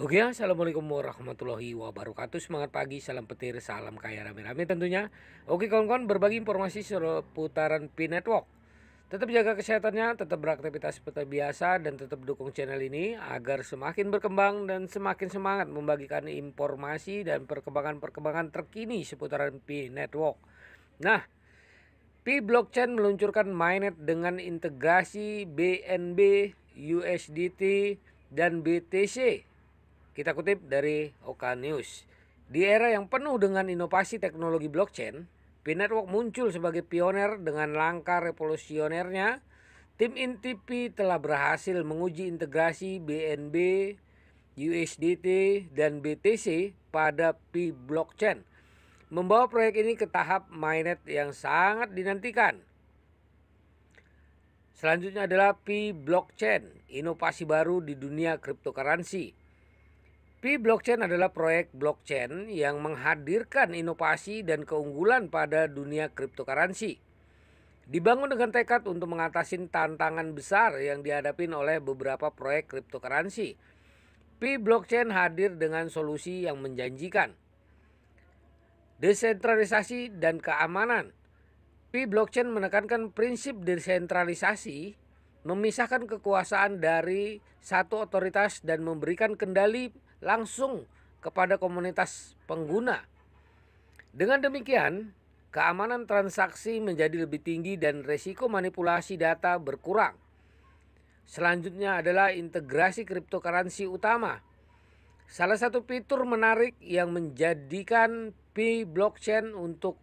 Oke, assalamualaikum warahmatullahi wabarakatuh. Semangat pagi, salam petir, salam kaya rame-rame tentunya. Oke kawan-kawan, berbagi informasi seputaran Pi Network. Tetap jaga kesehatannya, tetap beraktivitas seperti biasa, dan tetap dukung channel ini agar semakin berkembang dan semakin semangat membagikan informasi dan perkembangan-perkembangan terkini seputaran Pi Network. Nah, Pi Blockchain meluncurkan mainnet dengan integrasi BNB, USDT, dan BTC. Kita kutip dari Oka News. Di era yang penuh dengan inovasi teknologi blockchain, P-Network muncul sebagai pioner dengan langkah revolusionernya. Tim inti Pi telah berhasil menguji integrasi BNB, USDT, dan BTC pada Pi Blockchain, membawa proyek ini ke tahap mainnet yang sangat dinantikan. Selanjutnya adalah Pi Blockchain, inovasi baru di dunia cryptocurrency. Pi Blockchain adalah proyek blockchain yang menghadirkan inovasi dan keunggulan pada dunia cryptocurrency. Dibangun dengan tekad untuk mengatasi tantangan besar yang dihadapi oleh beberapa proyek cryptocurrency. Pi Blockchain hadir dengan solusi yang menjanjikan. Desentralisasi dan keamanan. Pi Blockchain menekankan prinsip desentralisasi, memisahkan kekuasaan dari satu otoritas dan memberikan kendali langsung kepada komunitas pengguna. Dengan demikian, keamanan transaksi menjadi lebih tinggi dan resiko manipulasi data berkurang. Selanjutnya adalah integrasi cryptocurrency utama. Salah satu fitur menarik yang menjadikan Pi Blockchain untuk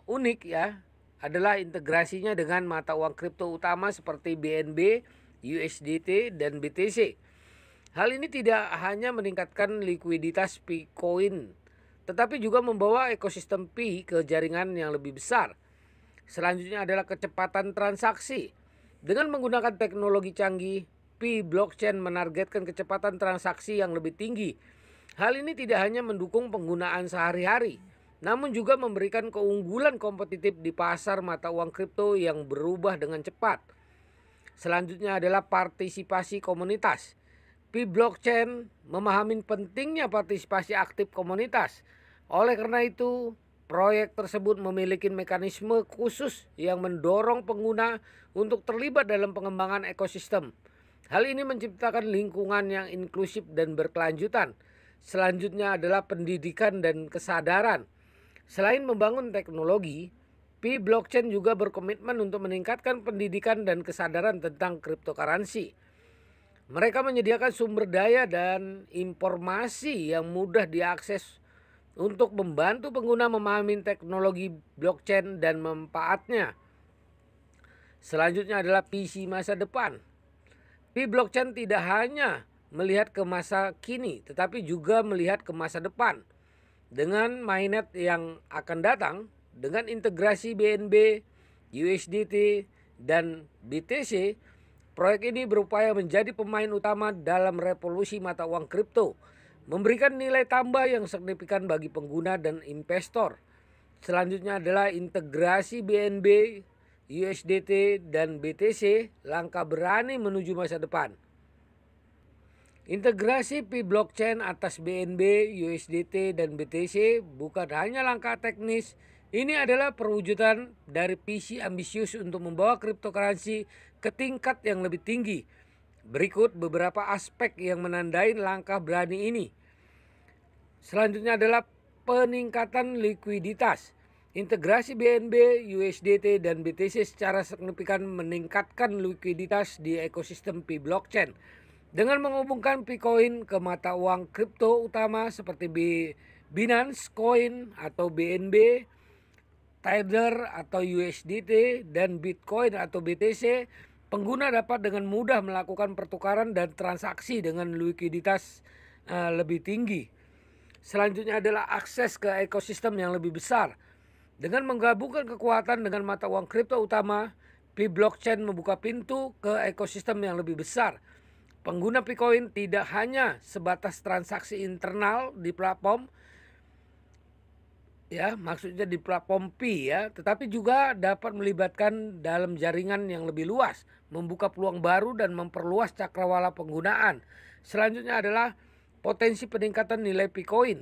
unik ya adalah integrasinya dengan mata uang kripto utama seperti BNB, USDT, dan BTC. Hal ini tidak hanya meningkatkan likuiditas Pi-Coin, tetapi juga membawa ekosistem Pi ke jaringan yang lebih besar. Selanjutnya adalah kecepatan transaksi. Dengan menggunakan teknologi canggih, Pi Blockchain menargetkan kecepatan transaksi yang lebih tinggi. Hal ini tidak hanya mendukung penggunaan sehari-hari, namun juga memberikan keunggulan kompetitif di pasar mata uang kripto yang berubah dengan cepat. Selanjutnya adalah partisipasi komunitas. Pi Blockchain memahami pentingnya partisipasi aktif komunitas. Oleh karena itu, proyek tersebut memiliki mekanisme khusus yang mendorong pengguna untuk terlibat dalam pengembangan ekosistem. Hal ini menciptakan lingkungan yang inklusif dan berkelanjutan. Selanjutnya adalah pendidikan dan kesadaran. Selain membangun teknologi, Pi Blockchain juga berkomitmen untuk meningkatkan pendidikan dan kesadaran tentang cryptocurrency. Mereka menyediakan sumber daya dan informasi yang mudah diakses untuk membantu pengguna memahami teknologi blockchain dan manfaatnya. Selanjutnya adalah visi masa depan. Pi Blockchain tidak hanya melihat ke masa kini, tetapi juga melihat ke masa depan. Dengan mainnet yang akan datang, dengan integrasi BNB, USDT, dan BTC, proyek ini berupaya menjadi pemain utama dalam revolusi mata uang kripto, memberikan nilai tambah yang signifikan bagi pengguna dan investor. Selanjutnya adalah integrasi BNB, USDT, dan BTC, langkah berani menuju masa depan. Integrasi Pi Blockchain atas BNB, USDT, dan BTC bukan hanya langkah teknis. Ini adalah perwujudan dari visi ambisius untuk membawa cryptocurrency ke tingkat yang lebih tinggi. Berikut beberapa aspek yang menandai langkah berani ini. Selanjutnya adalah peningkatan likuiditas. Integrasi BNB, USDT, dan BTC secara signifikan meningkatkan likuiditas di ekosistem Pi Blockchain. Dengan menghubungkan Pi-Coin ke mata uang kripto utama seperti Binance Coin atau BNB, Tether atau USDT, dan Bitcoin atau BTC, pengguna dapat dengan mudah melakukan pertukaran dan transaksi dengan likuiditas lebih tinggi. Selanjutnya adalah akses ke ekosistem yang lebih besar. Dengan menggabungkan kekuatan dengan mata uang kripto utama, Pi Blockchain membuka pintu ke ekosistem yang lebih besar. Pengguna Pi-Coin tidak hanya sebatas transaksi internal di platform, ya maksudnya di platform Pi ya, tetapi juga dapat melibatkan dalam jaringan yang lebih luas, membuka peluang baru dan memperluas cakrawala penggunaan. Selanjutnya adalah potensi peningkatan nilai Bitcoin.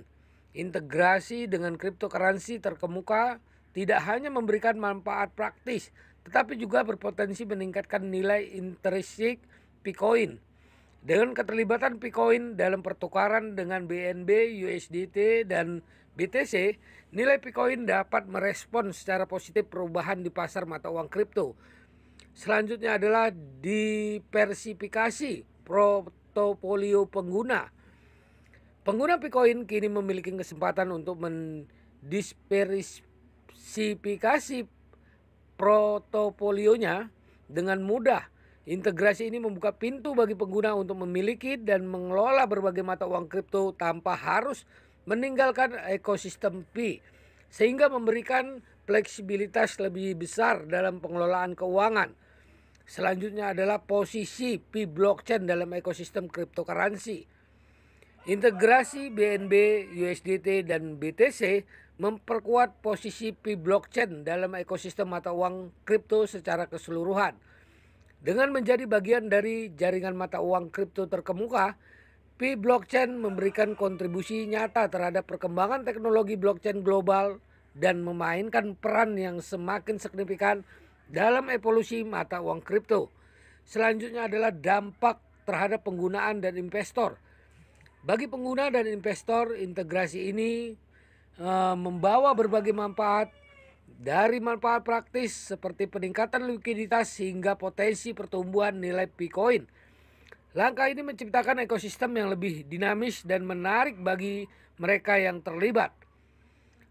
Integrasi dengan cryptocurrency terkemuka tidak hanya memberikan manfaat praktis, tetapi juga berpotensi meningkatkan nilai intrinsik Bitcoin. Dengan keterlibatan Bitcoin dalam pertukaran dengan BNB, USDT, dan BTC, nilai Bitcoin dapat merespon secara positif perubahan di pasar mata uang kripto. Selanjutnya adalah diversifikasi portofolio pengguna. Pengguna Bitcoin kini memiliki kesempatan untuk mendiversifikasi portofolionya dengan mudah. Integrasi ini membuka pintu bagi pengguna untuk memiliki dan mengelola berbagai mata uang kripto tanpa harus meninggalkan ekosistem Pi, sehingga memberikan fleksibilitas lebih besar dalam pengelolaan keuangan. Selanjutnya adalah posisi Pi blockchain dalam ekosistem cryptocurrency. Integrasi BNB, USDT, dan BTC memperkuat posisi Pi blockchain dalam ekosistem mata uang kripto secara keseluruhan. Dengan menjadi bagian dari jaringan mata uang kripto terkemuka, Pi blockchain memberikan kontribusi nyata terhadap perkembangan teknologi blockchain global dan memainkan peran yang semakin signifikan dalam evolusi mata uang kripto. Selanjutnya adalah dampak terhadap penggunaan dan investor. Bagi pengguna dan investor, integrasi ini membawa berbagai manfaat, dari manfaat praktis seperti peningkatan likuiditas hingga potensi pertumbuhan nilai Bitcoin. Langkah ini menciptakan ekosistem yang lebih dinamis dan menarik bagi mereka yang terlibat.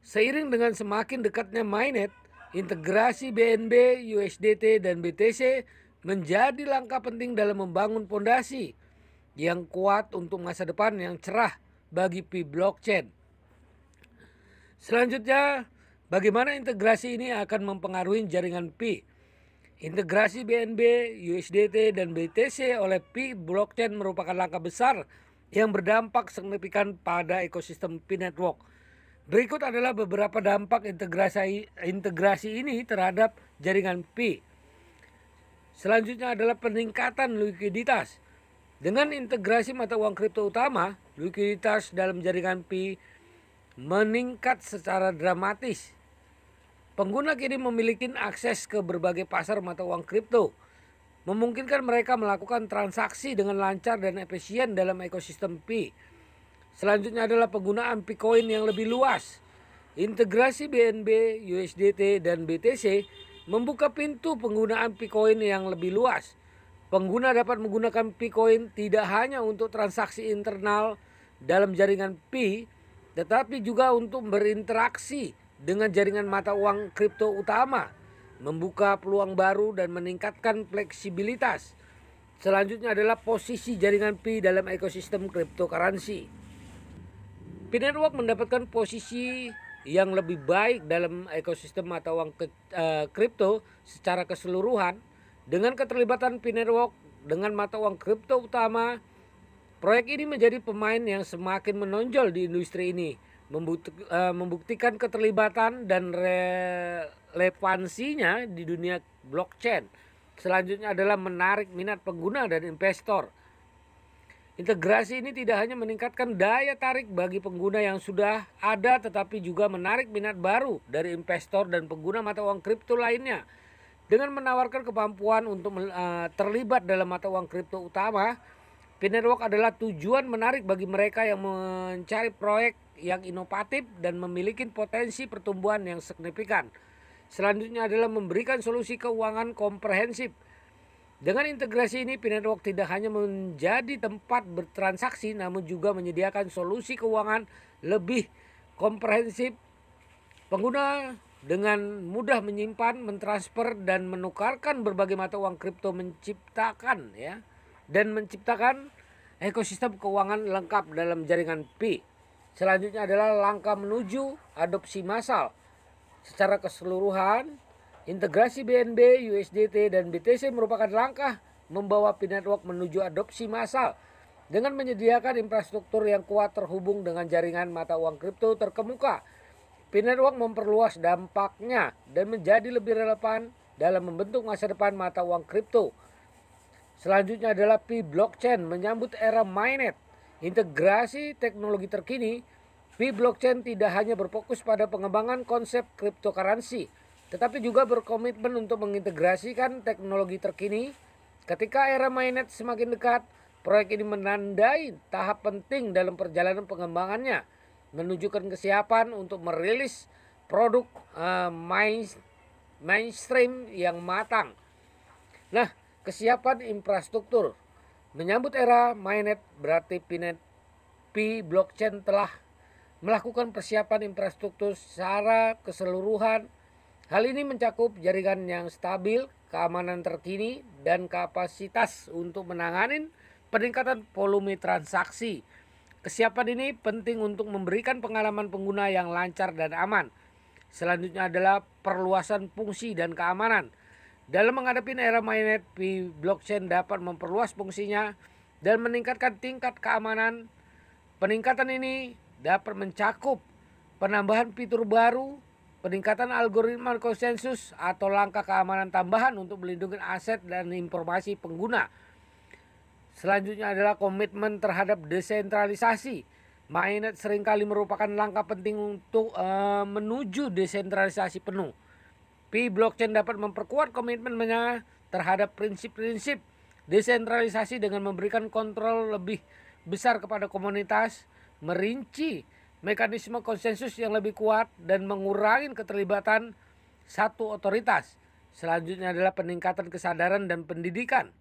Seiring dengan semakin dekatnya mainnet, integrasi BNB, USDT, dan BTC menjadi langkah penting dalam membangun fondasi yang kuat untuk masa depan yang cerah bagi Pi blockchain. Selanjutnya, bagaimana integrasi ini akan mempengaruhi jaringan Pi? Integrasi BNB, USDT, dan BTC oleh Pi blockchain merupakan langkah besar yang berdampak signifikan pada ekosistem Pi network. Berikut adalah beberapa dampak integrasi ini terhadap jaringan Pi. Selanjutnya adalah peningkatan likuiditas. Dengan integrasi mata uang kripto utama, likuiditas dalam jaringan Pi meningkat secara dramatis. Pengguna kini memiliki akses ke berbagai pasar mata uang kripto, memungkinkan mereka melakukan transaksi dengan lancar dan efisien dalam ekosistem Pi. Selanjutnya adalah penggunaan Bitcoin yang lebih luas. Integrasi BNB, USDT, dan BTC membuka pintu penggunaan Bitcoin yang lebih luas. Pengguna dapat menggunakan Bitcoin tidak hanya untuk transaksi internal dalam jaringan Pi, tetapi juga untuk berinteraksi dengan jaringan mata uang kripto utama, membuka peluang baru dan meningkatkan fleksibilitas. Selanjutnya adalah posisi jaringan Pi dalam ekosistem cryptocurrency. Pi Network mendapatkan posisi yang lebih baik dalam ekosistem mata uang kripto secara keseluruhan. Dengan keterlibatan Pi Network dengan mata uang kripto utama, proyek ini menjadi pemain yang semakin menonjol di industri ini, membuktikan keterlibatan dan relevansinya di dunia blockchain. Selanjutnya adalah menarik minat pengguna dan investor. Integrasi ini tidak hanya meningkatkan daya tarik bagi pengguna yang sudah ada, tetapi juga menarik minat baru dari investor dan pengguna mata uang kripto lainnya. Dengan menawarkan kemampuan untuk terlibat dalam mata uang kripto utama, Pi Network adalah tujuan menarik bagi mereka yang mencari proyek yang inovatif dan memiliki potensi pertumbuhan yang signifikan. Selanjutnya adalah memberikan solusi keuangan komprehensif. Dengan integrasi ini, Pi Network tidak hanya menjadi tempat bertransaksi, namun juga menyediakan solusi keuangan lebih komprehensif. Pengguna dengan mudah menyimpan, mentransfer, dan menukarkan berbagai mata uang kripto menciptakan ekosistem keuangan lengkap dalam jaringan Pi. Selanjutnya adalah langkah menuju adopsi massal. Secara keseluruhan, integrasi BNB, USDT, dan BTC merupakan langkah membawa Pi Network menuju adopsi massal dengan menyediakan infrastruktur yang kuat terhubung dengan jaringan mata uang kripto terkemuka. Pi Network memperluas dampaknya dan menjadi lebih relevan dalam membentuk masa depan mata uang kripto. Selanjutnya adalah Pi blockchain menyambut era mainnet. Integrasi teknologi terkini, P-Blockchain tidak hanya berfokus pada pengembangan konsep cryptocurrency, tetapi juga berkomitmen untuk mengintegrasikan teknologi terkini. Ketika era mainnet semakin dekat, proyek ini menandai tahap penting dalam perjalanan pengembangannya, menunjukkan kesiapan untuk merilis produk mainstream yang matang. Nah, kesiapan infrastruktur. Menyambut era mainnet berarti P-Blockchain telah melakukan persiapan infrastruktur secara keseluruhan. Hal ini mencakup jaringan yang stabil, keamanan terkini, dan kapasitas untuk menangani peningkatan volume transaksi. Kesiapan ini penting untuk memberikan pengalaman pengguna yang lancar dan aman. Selanjutnya adalah perluasan fungsi dan keamanan. Dalam menghadapi era mainnet, P-Blockchain dapat memperluas fungsinya dan meningkatkan tingkat keamanan. Peningkatan ini dapat mencakup penambahan fitur baru, peningkatan algoritma konsensus, atau langkah keamanan tambahan untuk melindungi aset dan informasi pengguna. Selanjutnya adalah komitmen terhadap desentralisasi. Mainnet seringkali merupakan langkah penting untuk menuju desentralisasi penuh. P-Blockchain dapat memperkuat komitmennya terhadap prinsip-prinsip desentralisasi dengan memberikan kontrol lebih besar kepada komunitas, merinci mekanisme konsensus yang lebih kuat, dan mengurangi keterlibatan satu otoritas. Selanjutnya adalah peningkatan kesadaran dan pendidikan.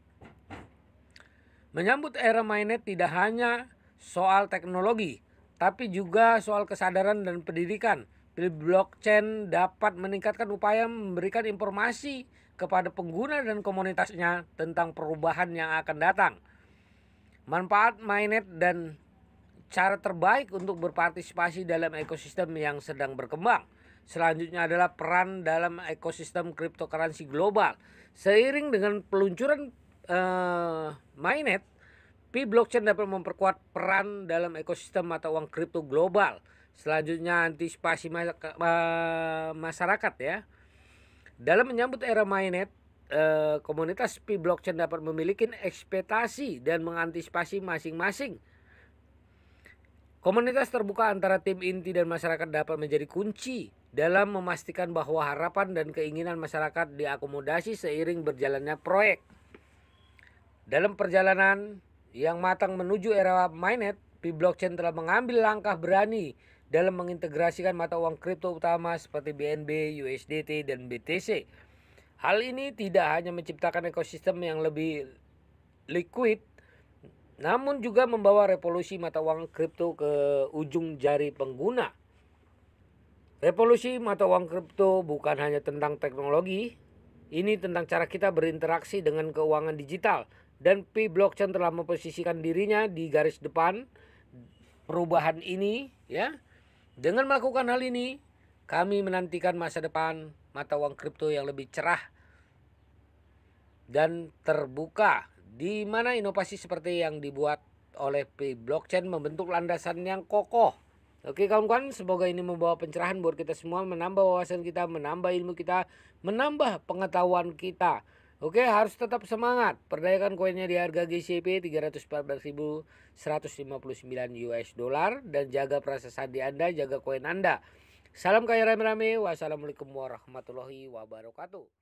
Menyambut era mainnet tidak hanya soal teknologi, tapi juga soal kesadaran dan pendidikan. Blockchain dapat meningkatkan upaya memberikan informasi kepada pengguna dan komunitasnya tentang perubahan yang akan datang, manfaat mainnet, dan cara terbaik untuk berpartisipasi dalam ekosistem yang sedang berkembang. Selanjutnya adalah peran dalam ekosistem cryptocurrency global. Seiring dengan peluncuran mainnet, P-Blockchain dapat memperkuat peran dalam ekosistem mata uang kripto global. Selanjutnya antisipasi masyarakat ya. Dalam menyambut era mainnet, komunitas P-Blockchain dapat memiliki ekspektasi dan mengantisipasi masing-masing. Komunitas terbuka antara tim inti dan masyarakat dapat menjadi kunci dalam memastikan bahwa harapan dan keinginan masyarakat diakomodasi seiring berjalannya proyek. Dalam perjalanan yang matang menuju era mainnet, P-Blockchain telah mengambil langkah berani dalam mengintegrasikan mata uang kripto utama seperti BNB, USDT, dan BTC. Hal ini tidak hanya menciptakan ekosistem yang lebih liquid, namun juga membawa revolusi mata uang kripto ke ujung jari pengguna. Revolusi mata uang kripto bukan hanya tentang teknologi, ini tentang cara kita berinteraksi dengan keuangan digital. Dan P-Blockchain telah memposisikan dirinya di garis depan perubahan ini ya. Dengan melakukan hal ini, kami menantikan masa depan mata uang kripto yang lebih cerah dan terbuka, di mana inovasi seperti yang dibuat oleh P-Blockchain membentuk landasan yang kokoh. Oke kawan-kawan, semoga ini membawa pencerahan buat kita semua, menambah wawasan kita, menambah ilmu kita, menambah pengetahuan kita. Oke, harus tetap semangat. Perdayakan koinnya di harga GCP 314.159 US dollar dan jaga perasa sandi Anda, jaga koin Anda. Salam kaya rame-rame. Wassalamualaikum warahmatullahi wabarakatuh.